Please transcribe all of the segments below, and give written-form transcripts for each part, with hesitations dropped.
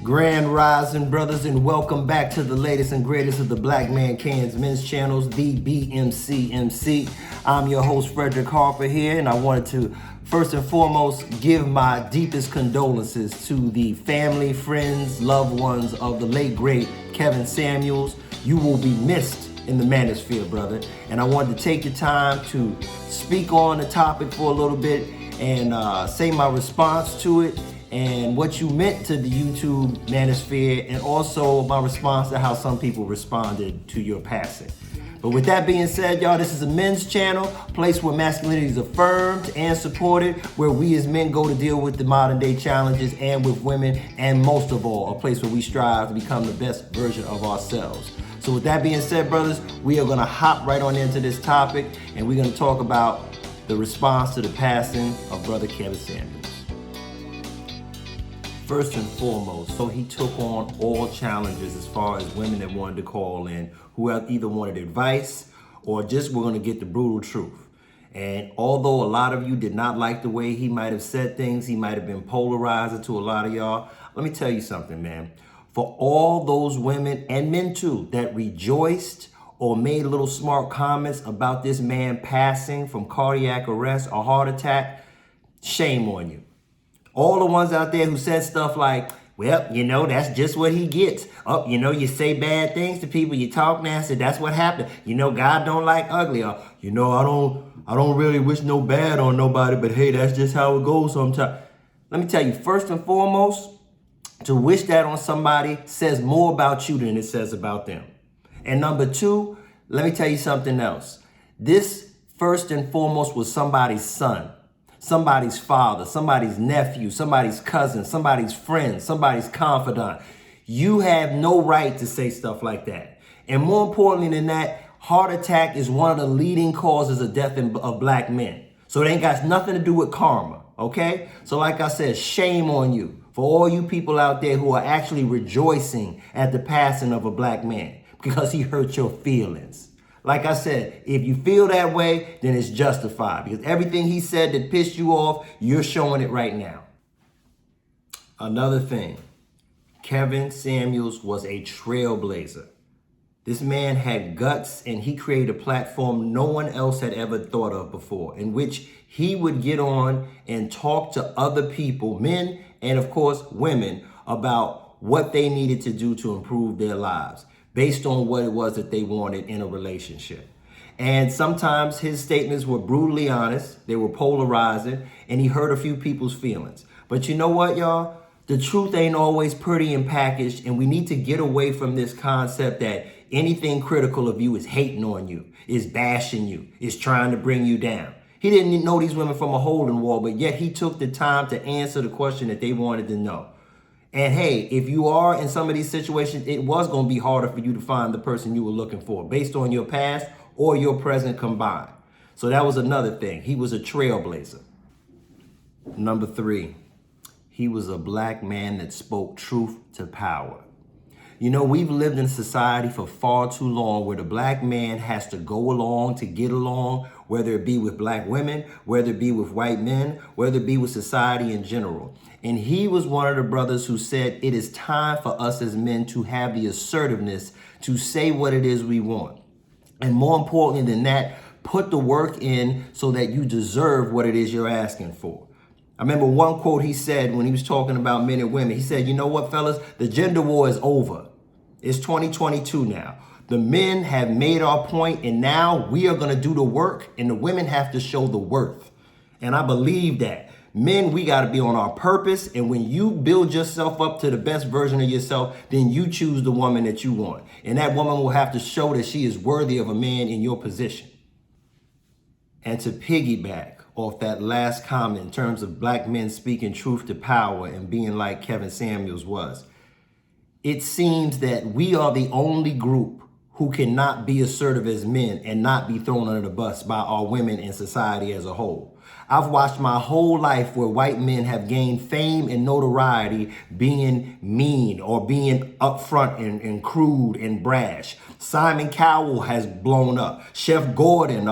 Grand Rising, brothers, and welcome back to the latest and greatest of the BlackManCan's men's channels, the BMCMC. I'm your host, Frederick Harper here, and I wanted to first and foremost give my deepest condolences to the family, friends, loved ones of the late, great Kevin Samuels. You will be missed in the manosphere, brother. And I wanted to take the time to speak on the topic for a little bit and say my response to it and what you meant to the YouTube manosphere, and also my response to how some people responded to your passing. But with that being said, y'all, this is a men's channel, a place where masculinity is affirmed and supported, where we as men go to deal with the modern day challenges, and with women, and most of all, a place where we strive to become the best version of ourselves. So with that being said, brothers, we are gonna hop right on into this topic, and we're gonna talk about the response to the passing of brother Kevin Samuels. First and foremost, so he took on all challenges as far as women that wanted to call in, who either wanted advice or just were going to get the brutal truth. And although a lot of you did not like the way he might have said things, he might have been polarizing to a lot of y'all, let me tell you something, man. For all those women and men too that rejoiced or made little smart comments about this man passing from cardiac arrest or heart attack, shame on you. All the ones out there who said stuff like, well, you know, that's just what he gets. Oh, you know, you say bad things to people, you talk nasty, that's what happened. You know, God don't like ugly. Or, you know, I don't really wish no bad on nobody, but hey, that's just how it goes sometimes. Let me tell you, first and foremost, to wish that on somebody says more about you than it says about them. And number two, let me tell you something else. This, first and foremost, was somebody's son, somebody's father, somebody's nephew, somebody's cousin, somebody's friend, somebody's confidant. You have no right to say stuff like that. And more importantly than that, heart attack is one of the leading causes of death of black men. So it ain't got nothing to do with karma, okay? So like I said, shame on you for all you people out there who are actually rejoicing at the passing of a black man because he hurt your feelings. Like I said, if you feel that way, then it's justified, because everything he said that pissed you off, you're showing it right now. Another thing, Kevin Samuels was a trailblazer. This man had guts, and he created a platform no one else had ever thought of before, in which he would get on and talk to other people, men and of course women, about what they needed to do to improve their lives, based on what it was that they wanted in a relationship. And sometimes his statements were brutally honest, they were polarizing, and he hurt a few people's feelings. But you know what, y'all? The truth ain't always pretty and packaged, and we need to get away from this concept that anything critical of you is hating on you, is bashing you, is trying to bring you down. He didn't know these women from a hole in the wall, but yet he took the time to answer the question that they wanted to know. And hey, if you are in some of these situations, it was going to be harder for you to find the person you were looking for based on your past or your present combined. So that was another thing. He was a trailblazer. Number three, he was a black man that spoke truth to power. You know, we've lived in society for far too long where the black man has to go along to get along, whether it be with black women, whether it be with white men, whether it be with society in general. And he was one of the brothers who said it is time for us as men to have the assertiveness to say what it is we want. And more importantly than that, put the work in so that you deserve what it is you're asking for. I remember one quote he said when he was talking about men and women. He said, you know what, fellas, the gender war is over. It's 2022 now. The men have made our point, and now we are going to do the work, and the women have to show the worth. And I believe that. Men, we got to be on our purpose, and when you build yourself up to the best version of yourself, then you choose the woman that you want. And that woman will have to show that she is worthy of a man in your position. And to piggyback off that last comment in terms of black men speaking truth to power and being like Kevin Samuels was, it seems that we are the only group who cannot be assertive as men and not be thrown under the bus by our women and society as a whole. I've watched my whole life where white men have gained fame and notoriety being mean or being upfront and crude and brash. Simon Cowell has blown up. Chef Gordon,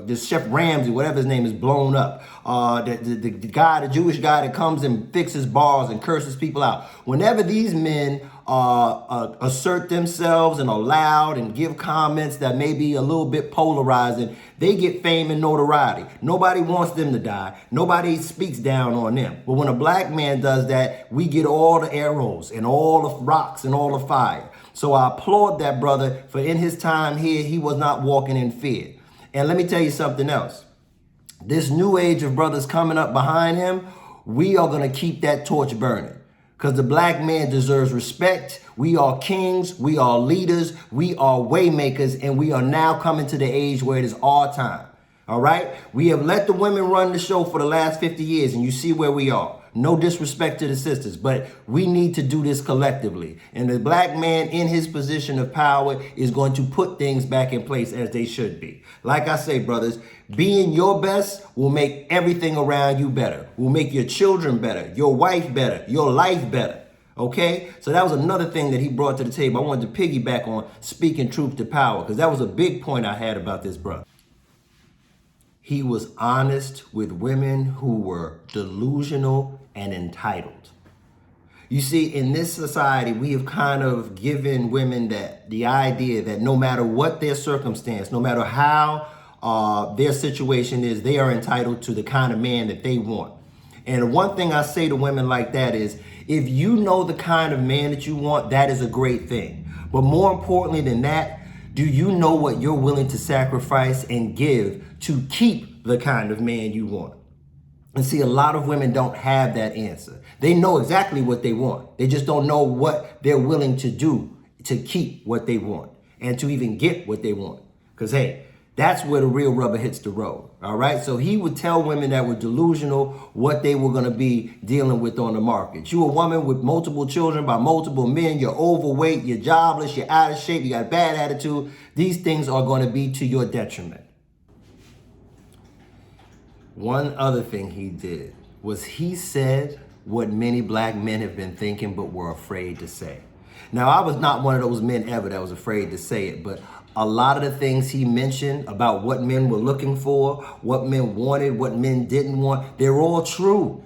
this Chef Ramsay, whatever his name is, blown up. The guy, the Jewish guy that comes and fixes bars and curses people out. Whenever these men assert themselves and are loud and give comments that may be a little bit polarizing, they get fame and notoriety. Nobody wants them to die. Nobody speaks down on them. But when a black man does that, we get all the arrows and all the rocks and all the fire. So I applaud that brother for in his time here, he was not walking in fear. And let me tell you something else. This new age of brothers coming up behind him, we are going to keep that torch burning. Because the black man deserves respect. We are kings, we are leaders, we are waymakers, and we are now coming to the age where it is our time. All right? We have let the women run the show for the last 50 years, and you see where we are. No disrespect to the sisters, but we need to do this collectively. And the black man in his position of power is going to put things back in place as they should be. Like I say, brothers, being your best will make everything around you better. Will make your children better, your wife better, your life better. Okay? So that was another thing that he brought to the table. I wanted to piggyback on speaking truth to power, because that was a big point I had about this brother. He was honest with women who were delusional and entitled. You see, in this society, we have kind of given women the idea that no matter what their circumstance, no matter how their situation is, they are entitled to the kind of man that they want. And one thing I say to women like that is, if you know the kind of man that you want, that is a great thing. But more importantly than that, do you know what you're willing to sacrifice and give to keep the kind of man you want? And see, a lot of women don't have that answer. They know exactly what they want. They just don't know what they're willing to do to keep what they want and to even get what they want. Because, hey, that's where the real rubber hits the road. All right. So he would tell women that were delusional what they were going to be dealing with on the market. You a woman with multiple children by multiple men. You're overweight. You're jobless. You're out of shape. You got a bad attitude. These things are going to be to your detriment. One other thing he did was he said what many black men have been thinking but were afraid to say. Now, I was not one of those men ever that was afraid to say it, but a lot of the things he mentioned about what men were looking for, what men wanted, what men didn't want, they're all true.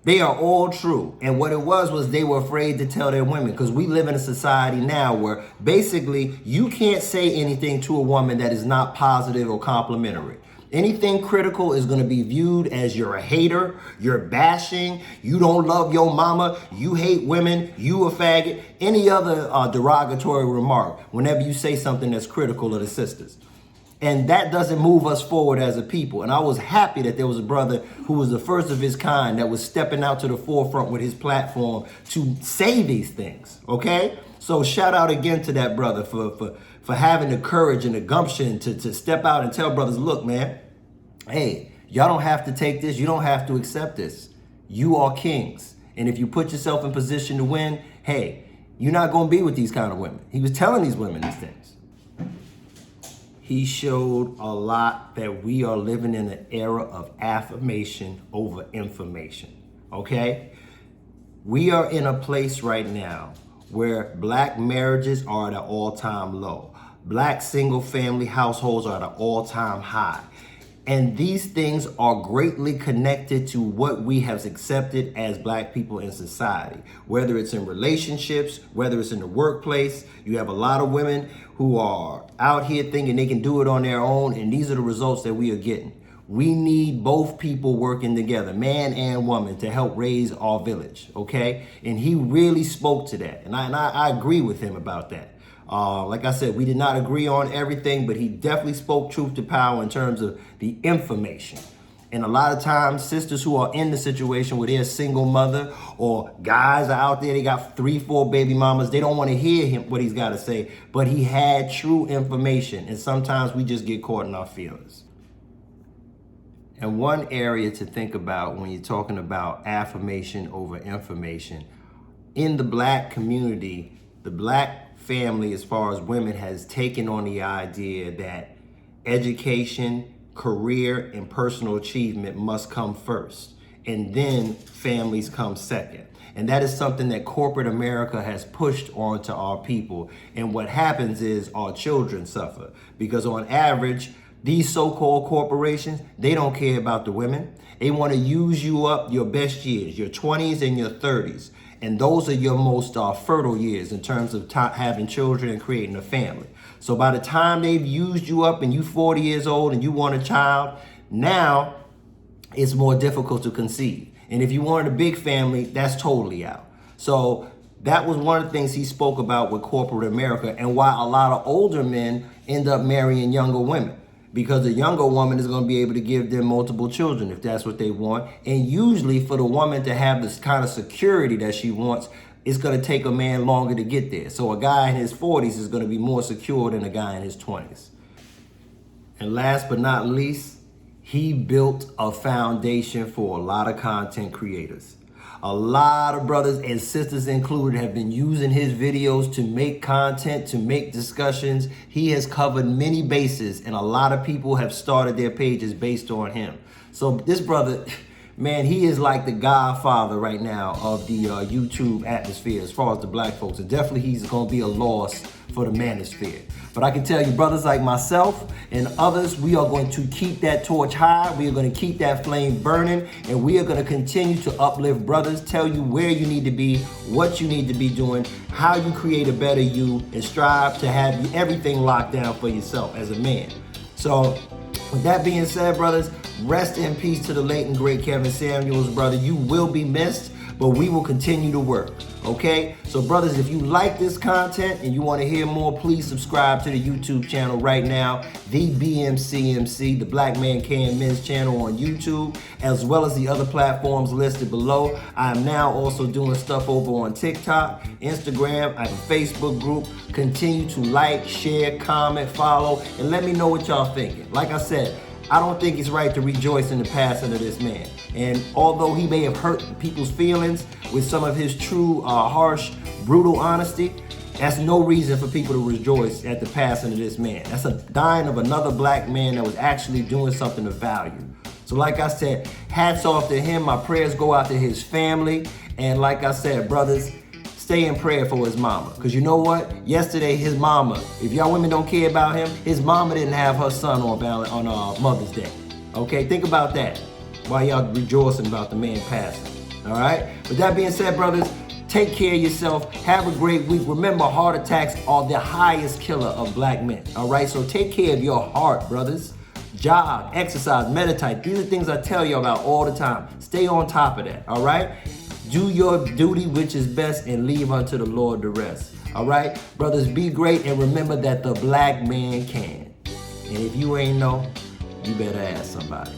They are all true. And what it was they were afraid to tell their women, because we live in a society now where basically you can't say anything to a woman that is not positive or complimentary. Anything critical is going to be viewed as you're a hater, you're bashing, you don't love your mama, you hate women, you a faggot, any other derogatory remark whenever you say something that's critical of the sisters. And that doesn't move us forward as a people. And I was happy that there was a brother who was the first of his kind that was stepping out to the forefront with his platform to say these things, okay? So shout out again to that brother for having the courage and the gumption to step out and tell brothers, look, man, hey, y'all don't have to take this. You don't have to accept this. You are kings. And if you put yourself in position to win, hey, you're not going to be with these kind of women. He was telling these women these things. He showed a lot that we are living in an era of affirmation over information. Okay? We are in a place right now where black marriages are at an all-time low. Black single-family households are at an all-time high. And these things are greatly connected to what we have accepted as black people in society, whether it's in relationships, whether it's in the workplace. You have a lot of women who are out here thinking they can do it on their own, and these are the results that we are getting. We need both people working together, man and woman, to help raise our village, okay? And he really spoke to that, and I agree with him about that. Like I said, we did not agree on everything, but he definitely spoke truth to power in terms of the information. And a lot of times, sisters who are in the situation where they're a single mother, or guys are out there, they got 3, 4 baby mamas, they don't want to hear him what he's got to say, but he had true information. And sometimes we just get caught in our feelings. And one area to think about when you're talking about affirmation over information, in the black community, the black family, as far as women, has taken on the idea that education career and personal achievement must come first, and then families come second. And that is something that corporate America has pushed onto our people. And what happens is our children suffer, because on average, these so-called corporations, they don't care about the women. They want to use you up your best years, your 20s and your 30s. And those are your most fertile years in terms of having children and creating a family. So by the time they've used you up and you 40 years old and you want a child, now it's more difficult to conceive. And if you wanted a big family, that's totally out. So that was one of the things he spoke about with corporate America, and why a lot of older men end up marrying younger women, because the younger woman is going to be able to give them multiple children if that's what they want. And usually for the woman to have this kind of security that she wants, it's going to take a man longer to get there. So a guy in his 40s is going to be more secure than a guy in his 20s. And last but not least, he built a foundation for a lot of content creators. A lot of brothers and sisters included have been using his videos to make content, to make discussions. He has covered many bases, and a lot of people have started their pages based on him. So this brother, man, he is like the godfather right now of the YouTube atmosphere as far as the black folks. And definitely he's going to be a loss for the manosphere. But I can tell you, brothers like myself and others, we are going to keep that torch high. We are going to keep that flame burning. And we are going to continue to uplift brothers, tell you where you need to be, what you need to be doing, how you create a better you, and strive to have everything locked down for yourself as a man. So with that being said, brothers, rest in peace to the late and great Kevin Samuels, brother. You will be missed, but we will continue to work, okay? So brothers, if you like this content and you want to hear more, please subscribe to the YouTube channel right now, the BMCMC, the BlackManCan men's channel on YouTube, as well as the other platforms listed below. I am now also doing stuff over on TikTok, Instagram. I have a Facebook group. Continue to like, share, comment, follow, and let me know what y'all thinking. Like I said, I don't think it's right to rejoice in the passing of this man. And although he may have hurt people's feelings with some of his true, harsh, brutal honesty, that's no reason for people to rejoice at the passing of this man. That's a dying of another black man that was actually doing something of value. So like I said, hats off to him. My prayers go out to his family. And like I said, brothers, stay in prayer for his mama. Because you know what? Yesterday, his mama, if y'all women don't care about him, his mama didn't have her son on Mother's Day. Okay, think about that while y'all rejoicing about the man passing. All right? With that being said, brothers, take care of yourself. Have a great week. Remember, heart attacks are the highest killer of black men. All right? So take care of your heart, brothers. Jog, exercise, meditate. These are things I tell you about all the time. Stay on top of that. All right? Do your duty, which is best, and leave unto the Lord the rest. All right? Brothers, be great, and remember that the black man can. And if you ain't know, you better ask somebody.